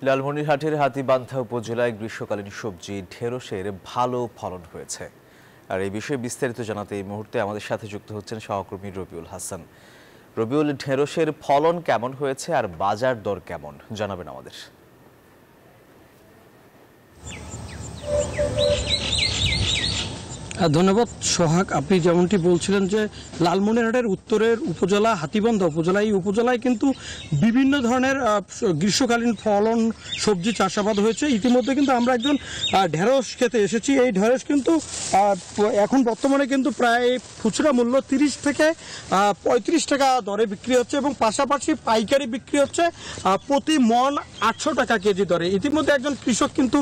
লালমনিরহাটের হাতীবান্ধা উপজেলায় গ্রীষ্মকালীন সবজি ঢেঁড়সের ভালো ফলন হয়েছে। আর এই বিষয়ে বিস্তারিত জানাতে এই মুহূর্তে আমাদের সাথে যুক্ত হচ্ছেন সহকর্মী রবিউল হাসান। রবিউল, ঢেঁড়সের ফলন কেমন হয়েছে আর বাজার দর কেমন জানাবেন আমাদের। ধন্যবাদ সোহাগ। আপনি যেমনটি বলছিলেন যে লালমনিরহাটের উত্তরের উপজেলা হাতীবান্ধা উপজেলা, এই উপজেলায় কিন্তু বিভিন্ন ধরনের গ্রীষ্মকালীন ফলন সবজি চাষাবাদ হয়েছে। ইতিমধ্যে কিন্তু আমরা একজন ঢেঁড়স খেতে এসেছি। এই ঢেঁড়স কিন্তু এখন বর্তমানে কিন্তু প্রায় খুচরা মূল্য 30 থেকে 35 টাকা দরে বিক্রি হচ্ছে এবং পাশাপাশি পাইকারি বিক্রি হচ্ছে প্রতি মন 800 টাকা কেজি দরে। ইতিমধ্যে একজন কৃষক কিন্তু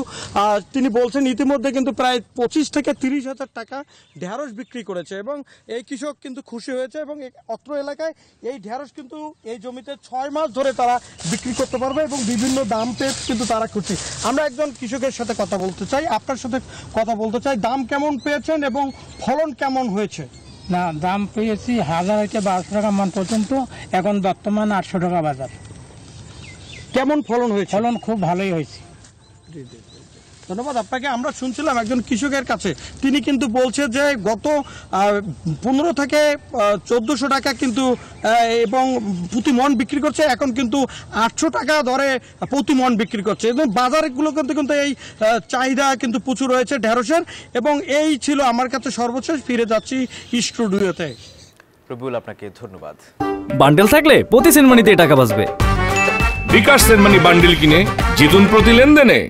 তিনি বলছেন ইতিমধ্যে কিন্তু প্রায় 25 থেকে 30 হাজার টাকা ঢেঁড়স বিক্রি করেছে এবং এই কৃষক কিন্তু খুশি হয়েছে এবং অত্র এলাকায় এই ঢেঁড়স কিন্তু এই জমিতে 6 মাস ধরে তারা বিক্রি করতে পারবে এবং বিভিন্ন দাম পেয়ে কিন্তু তারা খুশি। আমরা একজন কৃষকের সাথে কথা বলতে চাই, আপনার সাথে কথা বলতে চাই। দাম কেমন পেয়েছেন এবং ফলন কেমন হয়েছে? না, দাম পেয়েছি 1000 থেকে 1200 টাকা মন পর্যন্ত, এখন বর্তমান 800 টাকা বাজার। কেমন ফলন হয়েছে? ফলন খুব ভালোই হয়েছে। ধন্যবাদ আপনাকে। আমরা শুনছিলাম একজন কৃষকের কাছে, তিনি কিন্তু বলছে যে গত 15 থেকে 1400 টাকা কিন্তু এবং প্রতি মন বিক্রি করছে, এখন কিন্তু 800 টাকা দরে প্রতি মন বিক্রি করছে এবং বাজারগুলো কিন্তু এই চাহিদা কিন্তু প্রচুর রয়েছে ঢেঁড়সের। এবং এই ছিল আমার কাছে সর্বশেষ। ফিরে যাচ্ছি স্টুডিওতে। রবিউল, আপনাকে ধন্যবাদ। বান্ডেল থাকলে প্রতি সেনমানিতে টাকা বাঁচবে। বিকাশ সেনমানি বান্ডেল কিনে জিতুন প্রতি লেনদেনে।